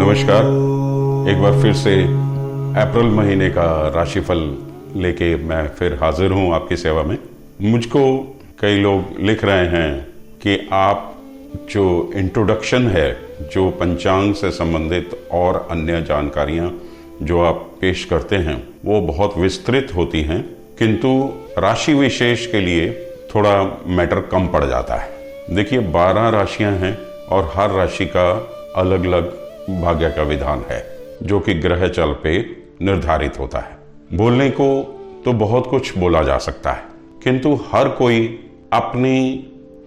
नमस्कार। एक बार फिर से अप्रैल महीने का राशिफल लेके मैं फिर हाजिर हूं आपकी सेवा में। मुझको कई लोग लिख रहे हैं कि आप जो इंट्रोडक्शन है, जो पंचांग से संबंधित और अन्य जानकारियां जो आप पेश करते हैं वो बहुत विस्तृत होती हैं, किंतु राशि विशेष के लिए थोड़ा मैटर कम पड़ जाता है। देखिए, 12 राशियां हैं और हर राशि का अलग अलग भाग्य का विधान है जो कि ग्रह चल पे निर्धारित होता है। बोलने को तो बहुत कुछ बोला जा सकता है, किंतु हर कोई अपनी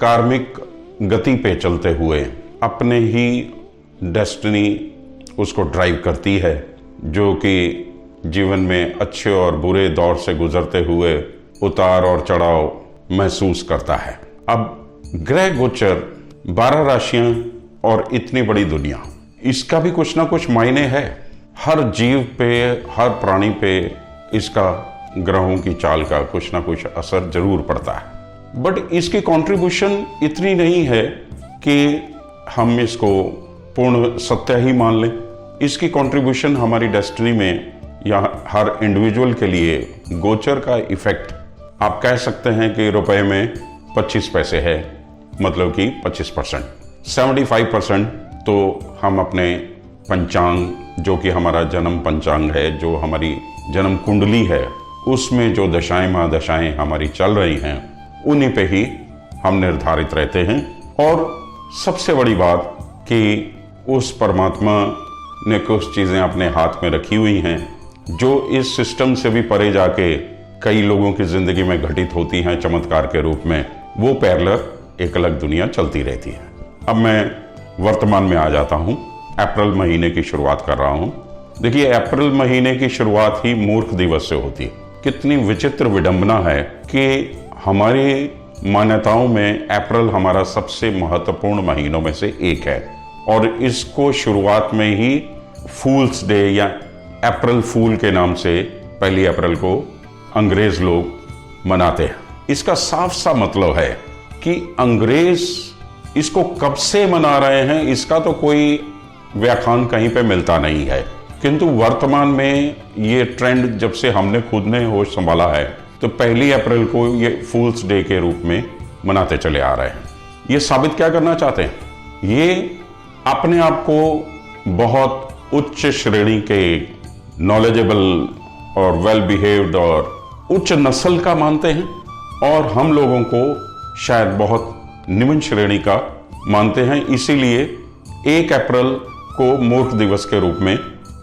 कार्मिक गति पे चलते हुए अपने ही डेस्टिनी उसको ड्राइव करती है, जो कि जीवन में अच्छे और बुरे दौर से गुजरते हुए उतार और चढ़ाव महसूस करता है। अब ग्रह गोचर, 12 राशियां और इतनी बड़ी दुनिया, इसका भी कुछ ना कुछ मायने है। हर जीव पे, हर प्राणी पे इसका, ग्रहों की चाल का कुछ ना कुछ असर जरूर पड़ता है। बट इसकी कंट्रीब्यूशन इतनी नहीं है कि हम इसको पूर्ण सत्य ही मान लें। इसकी कंट्रीब्यूशन हमारी डेस्टिनी में या हर इंडिविजुअल के लिए गोचर का इफेक्ट आप कह सकते हैं कि रुपए में 25 पैसे है, मतलब कि 25%। 75% तो हम अपने पंचांग, जो कि हमारा जन्म पंचांग है, जो हमारी जन्म कुंडली है, उसमें जो दशाएं महादशाएं हमारी चल रही हैं उन्हीं पे ही हम निर्धारित रहते हैं। और सबसे बड़ी बात कि उस परमात्मा ने कुछ चीज़ें अपने हाथ में रखी हुई हैं जो इस सिस्टम से भी परे जाके कई लोगों की जिंदगी में घटित होती हैं चमत्कार के रूप में। वो पैरेलल एक अलग दुनिया चलती रहती है। अब मैं वर्तमान में आ जाता हूं। अप्रैल महीने की शुरुआत कर रहा हूं। देखिए, अप्रैल महीने की शुरुआत ही मूर्ख दिवस से होती है। कितनी विचित्र विडंबना है कि हमारी मान्यताओं में अप्रैल हमारा सबसे महत्वपूर्ण महीनों में से एक है और इसको शुरुआत में ही फूल्स डे या अप्रैल फूल के नाम से 1 अप्रैल को अंग्रेज लोग मनाते हैं। इसका साफ सा मतलब है कि अंग्रेज इसको कब से मना रहे हैं इसका तो कोई व्याख्यान कहीं पे मिलता नहीं है, किंतु वर्तमान में ये ट्रेंड जब से हमने खुद ने होश संभाला है तो 1 अप्रैल को ये फूल्स डे के रूप में मनाते चले आ रहे हैं। ये साबित क्या करना चाहते हैं? ये अपने आप को बहुत उच्च श्रेणी के, नॉलेजेबल और वेल बिहेव्ड और उच्च नस्ल का मानते हैं और हम लोगों को शायद बहुत निम्न श्रेणी का मानते हैं। इसीलिए 1 अप्रैल को मूर्ख दिवस के रूप में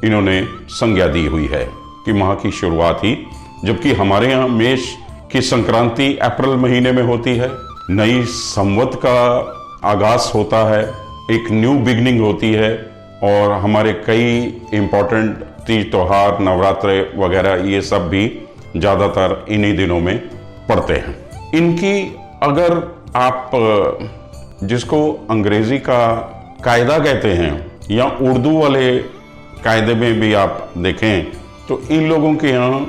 इन्होंने संज्ञा दी हुई है कि माह की शुरुआत ही, जबकि हमारे यहाँ मेष की संक्रांति अप्रैल महीने में होती है, नई संवत का आगाज होता है, एक न्यू बिगनिंग होती है और हमारे कई इंपॉर्टेंट तीज त्योहार, नवरात्र वगैरह ये सब भी ज़्यादातर इन्हीं दिनों में पड़ते हैं। इनकी अगर आप जिसको अंग्रेजी का कायदा कहते हैं या उर्दू वाले कायदे में भी आप देखें तो इन लोगों के यहाँ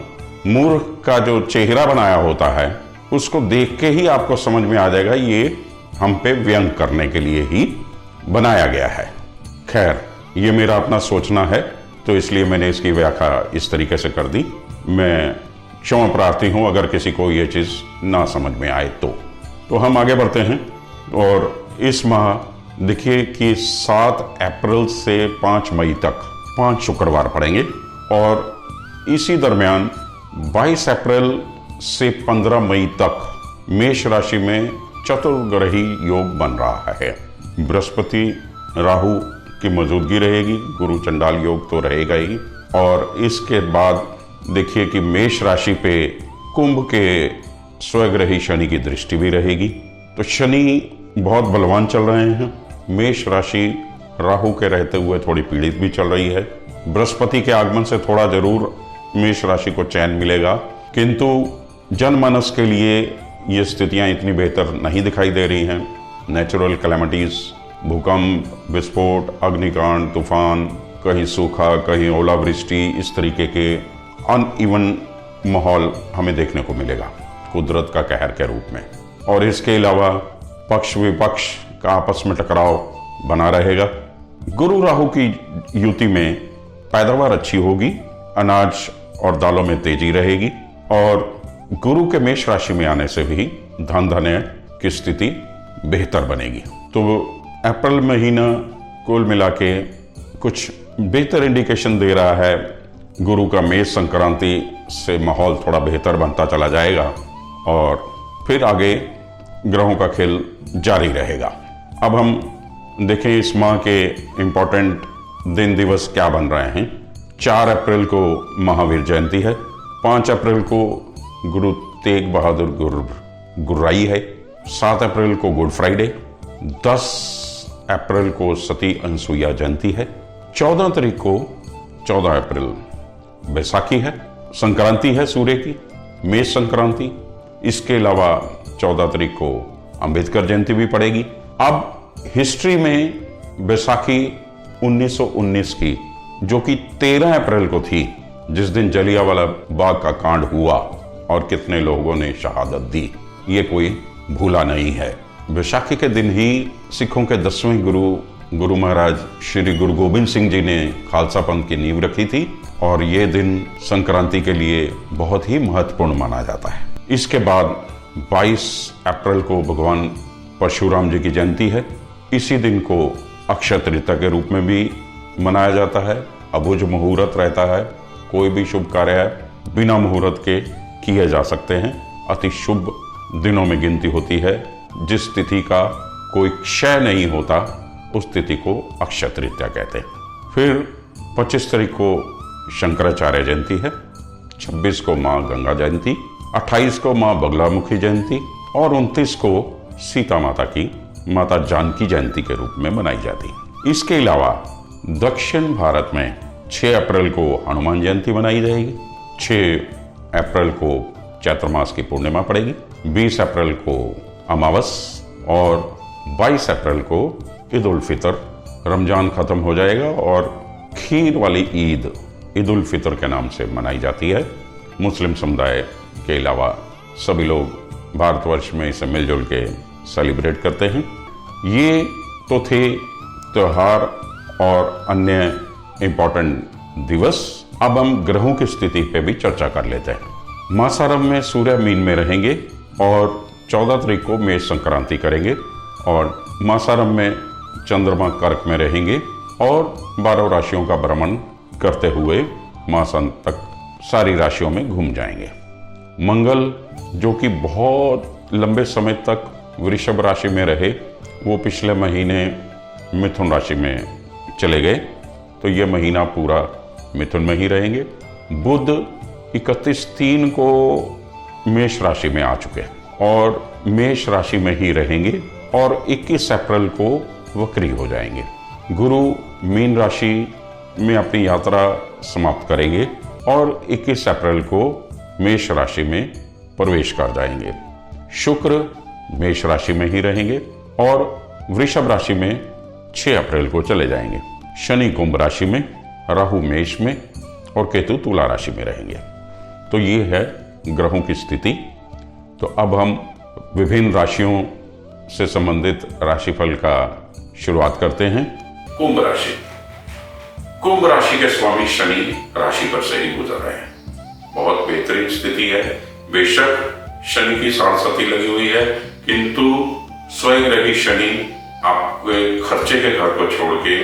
मूर्ख का जो चेहरा बनाया होता है उसको देख के ही आपको समझ में आ जाएगा ये हम पे व्यंग करने के लिए ही बनाया गया है। खैर, ये मेरा अपना सोचना है तो इसलिए मैंने इसकी व्याख्या इस तरीके से कर दी। मैं क्षमा प्रार्थी हूँ अगर किसी को ये चीज़ ना समझ में आए तो हम आगे बढ़ते हैं। और इस माह देखिए कि 7 अप्रैल से 5 मई तक 5 शुक्रवार पड़ेंगे और इसी दरमियान 22 अप्रैल से 15 मई तक मेष राशि में चतुर्ग्रही योग बन रहा है। बृहस्पति राहु की मौजूदगी रहेगी, गुरु चंडाल योग तो रहेगा ही। और इसके बाद देखिए कि मेष राशि पे कुंभ के स्वग्रही शनि की दृष्टि भी रहेगी। तो शनि बहुत बलवान चल रहे हैं। मेष राशि राहु के रहते हुए थोड़ी पीड़ित भी चल रही है। बृहस्पति के आगमन से थोड़ा जरूर मेष राशि को चैन मिलेगा, किंतु जनमानस के लिए ये स्थितियां इतनी बेहतर नहीं दिखाई दे रही हैं। नेचुरल कैलेमिटीज, भूकंप, विस्फोट, अग्निकांड, तूफान, कहीं सूखा, कहीं ओलावृष्टि, इस तरीके के अनइवन माहौल हमें देखने को मिलेगा कुदरत का कहर के रूप में। और इसके अलावा पक्ष विपक्ष का आपस में टकराव बना रहेगा। गुरु राहु की युति में पैदावार अच्छी होगी, अनाज और दालों में तेजी रहेगी, और गुरु के मेष राशि में आने से भी धन धान्य की स्थिति बेहतर बनेगी। तो अप्रैल महीना कुल मिला के कुछ बेहतर इंडिकेशन दे रहा है। गुरु का मेष संक्रांति से माहौल थोड़ा बेहतर बनता चला जाएगा और फिर आगे ग्रहों का खेल जारी रहेगा। अब हम देखें इस माह के इम्पोर्टेंट दिन दिवस क्या बन रहे हैं। 4 अप्रैल को महावीर जयंती है। 5 अप्रैल को गुरु तेग बहादुर गुर्राई है। 7 अप्रैल को गुड फ्राइडे। 10 अप्रैल को सती अनसुईया जयंती है। 14 तारीख को 14 अप्रैल बैसाखी है, संक्रांति है सूर्य की, मेष संक्रांति। इसके अलावा 14 तारीख को अंबेडकर जयंती भी पड़ेगी। अब हिस्ट्री में बैसाखी 1919 की, जो कि 13 अप्रैल को थी, जिस दिन जलियांवाला बाग का कांड हुआ और कितने लोगों ने शहादत दी, ये कोई भूला नहीं है। बैसाखी के दिन ही सिखों के 10वें गुरु महाराज श्री गुरु गोबिंद सिंह जी ने खालसा पंथ की नींव रखी थी, और ये दिन संक्रांति के लिए बहुत ही महत्वपूर्ण माना जाता है। इसके बाद 22 अप्रैल को भगवान परशुराम जी की जयंती है। इसी दिन को अक्षय तृतीया के रूप में भी मनाया जाता है। अबुझ मुहूर्त रहता है, कोई भी शुभ कार्य बिना मुहूर्त के किए जा सकते हैं। अति शुभ दिनों में गिनती होती है। जिस तिथि का कोई क्षय नहीं होता उस तिथि को अक्षय तृतीया कहते हैं। फिर 25 तारीख को शंकराचार्य जयंती है। 26 को माँ गंगा जयंती, 28 को माँ बगलामुखी जयंती और 29 को सीता माता की माता जानकी जयंती के रूप में मनाई जाती है। इसके अलावा दक्षिण भारत में 6 अप्रैल को हनुमान जयंती मनाई जाएगी। 6 अप्रैल को चैत्र मास की पूर्णिमा पड़ेगी। 20 अप्रैल को अमावस और 22 अप्रैल को ईद उल फितर, रमजान खत्म हो जाएगा और खीर वाली ईद उल फितर के नाम से मनाई जाती है। मुस्लिम समुदाय के अलावा सभी लोग भारतवर्ष में इसे मिलजुल के सेलिब्रेट करते हैं। ये तो थे त्योहार और अन्य इम्पोर्टेंट दिवस। अब हम ग्रहों की स्थिति पे भी चर्चा कर लेते हैं। मासारम में सूर्य मीन में रहेंगे और 14 तारीख को मेष संक्रांति करेंगे, और मासारम में चंद्रमा कर्क में रहेंगे और 12 राशियों का भ्रमण करते हुए मासन तक सारी राशियों में घूम जाएंगे। मंगल जो कि बहुत लंबे समय तक वृषभ राशि में रहे, वो पिछले महीने मिथुन राशि में चले गए, तो ये महीना पूरा मिथुन में ही रहेंगे। बुध 31/3 को मेष राशि में आ चुके और मेष राशि में ही रहेंगे और 21 अप्रैल को वक्री हो जाएंगे। गुरु मीन राशि में अपनी यात्रा समाप्त करेंगे और 21 अप्रैल को मेष राशि में प्रवेश कर जाएंगे। शुक्र मेष राशि में ही रहेंगे और वृषभ राशि में 6 अप्रैल को चले जाएंगे। शनि कुंभ राशि में, राहु मेष में और केतु तुला राशि में रहेंगे। तो ये है ग्रहों की स्थिति। तो अब हम विभिन्न राशियों से संबंधित राशिफल का शुरुआत करते हैं। कुंभ राशि। कुंभ राशि के स्वामी शनि राशि पर से ही गुजर रहे हैं। बहुत बेहतरीन स्थिति है। बेशक शनि की साढ़सती लगी हुई है, किंतु स्वयं रही शनि आपके खर्चे के घर को छोड़ के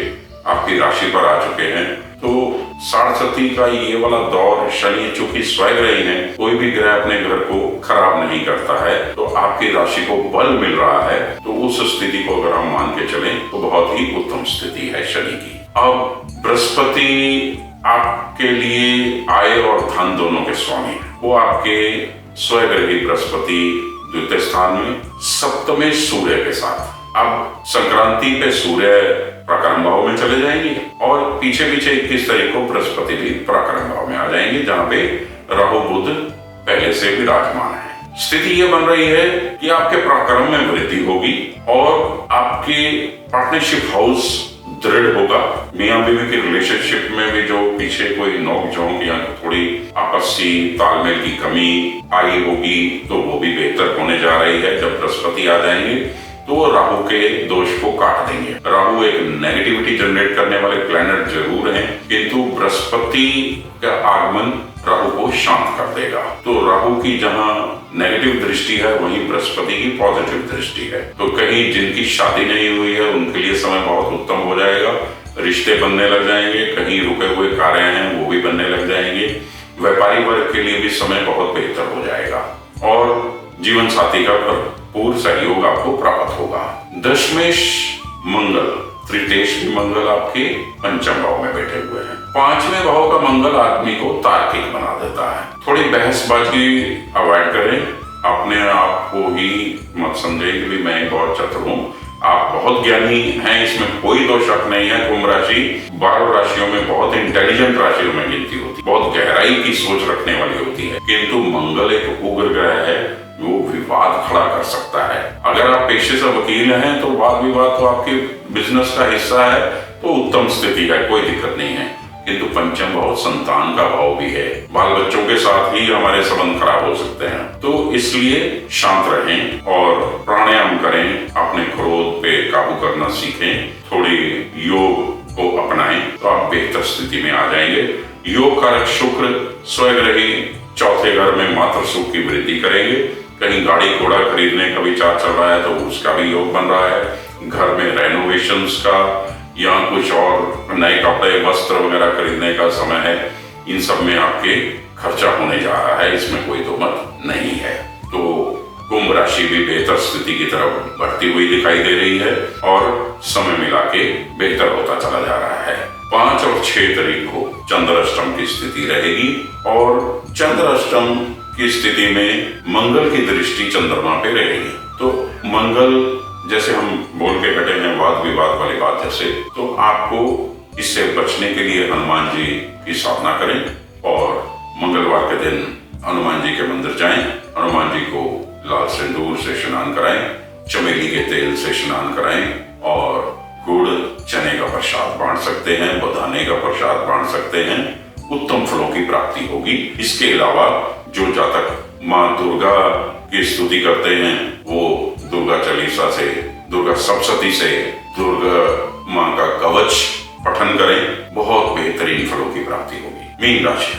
आपकी राशि पर आ चुके हैं। तो साढ़सती का ये वाला दौर, शनि चूंकि स्वयं रही है, कोई भी ग्रह अपने घर को खराब नहीं करता है, तो आपकी राशि को बल मिल रहा है। तो उस स्थिति को अगर हम मान के चलें तो बहुत ही उत्तम स्थिति है शनि की। अब बृहस्पति आपके लिए आय और धन दोनों के स्वामी है। वो आपके स्वग्रही बृहस्पति द्वितीय स्थान में, सप्तमे सूर्य के साथ। अब संक्रांति पे सूर्य पराक्रम भाव में चले जाएंगे और पीछे पीछे 21 तारीख को बृहस्पति भी पराक्रम भाव में आ जाएंगे, जहां पे राहु बुध पहले से विराजमान है। स्थिति ये बन रही है कि आपके पराक्रम में वृद्धि होगी और आपके पार्टनरशिप हाउस दृढ़ होगा। मियां बीवी की रिलेशनशिप में भी जो पीछे कोई नोक झोंक या थोड़ी आपसी तालमेल की कमी आई होगी, तो वो भी बेहतर होने जा रही है। जब बृहस्पति आ जाएंगे तो राहु के दोष को काट देंगे। राहु एक नेगेटिविटी जनरेट करने वाले प्लैनेट जरूर हैं, किंतु बृहस्पति का आगमन राहु को शांत कर देगा। तो राहु की जहां नेगेटिव दृष्टि है, वहीं बृहस्पति की पॉजिटिव दृष्टि है। तो कहीं जिनकी शादी नहीं हुई है उनके लिए समय बहुत उत्तम हो जाएगा, रिश्ते बनने लग जाएंगे। कहीं रुके हुए कार्य हैं वो भी बनने लग जाएंगे। व्यापारी वर्ग के लिए भी समय बहुत बेहतर हो जाएगा और जीवन साथी का भरपूर सहयोग आपको प्राप्त होगा। दशमेश मंगल, तृतीयेश मंगल आपके पंचम भाव में बैठे हुए हैं। पांचवें भाव का मंगल आदमी को तार्किक बना देता है। थोड़ी बहसबाजी अवॉइड करें, अपने आप को ही मत समझें कि भी मैं बहुत चतुर हूँ। आप बहुत ज्ञानी हैं, इसमें कोई दो शक नहीं है। कुंभ राशि 12 राशियों में बहुत इंटेलिजेंट राशियों में गिनती होती है, बहुत गहराई की सोच रखने वाली होती है, किंतु मंगल एक उग्र ग्रह है, वो विवाद खड़ा कर सकता है। अगर आप पेशे से वकील हैं तो वाद विवाद तो आपके बिजनेस का हिस्सा है, तो उत्तम स्थिति है, कोई दिक्कत नहीं है। किंतु पंचम भाव संतान का भाव भी है, बाल बच्चों के साथ ही हमारे संबंध खराब हो सकते हैं। तो इसलिए शांत रहें और प्राणायाम करें, अपने क्रोध पे काबू करना सीखें, थोड़ी योग को अपनाएं तो आप बेहतर स्थिति में आ जाएंगे। योग कारक शुक्र स्वग्रही चौथे घर में मातृ सुख की वृद्धि करेंगे। कहीं गाड़ी घोड़ा खरीदने का विचार चल रहा है तो उसका भी योग बन रहा है। घर में रेनोवेशंस का या कुछ और नए कपड़े वस्त्र वगैरह खरीदने का समय है। इन सब में आपके खर्चा होने जा रहा है, इसमें कोई दो मत नहीं है। तो कुंभ राशि भी बेहतर स्थिति की तरफ बढ़ती हुई दिखाई दे रही है और समय मिला के बेहतर होता चला जा रहा है। 5 और 6 तारीख को चंद्राष्टम की स्थिति रहेगी और चंद्राष्टम की स्थिति में मंगल की दृष्टि चंद्रमा पे रहेगी। तो मंगल जैसे हम बोल के हटे हैं वाद विवाद वाली बात जैसे, तो आपको इससे बचने के लिए हनुमान जी की साधना करें और मंगलवार के दिन हनुमान जी के मंदिर जाएं, हनुमान जी को लाल सिंदूर से स्नान कराएं, चमेली के तेल से स्नान कराएं और गुड़ चने का प्रसाद बांट सकते हैं, बदाने का प्रसाद बांट सकते हैं। उत्तम फलों की प्राप्ति होगी। इसके अलावा जो जातक माँ दुर्गा की स्तुति करते हैं वो दुर्गा चालीसा से, दुर्गा सप्तशती से दुर्गा माँ का कवच पठन करें, बहुत बेहतरीन फलों की प्राप्ति होगी। मीन राशि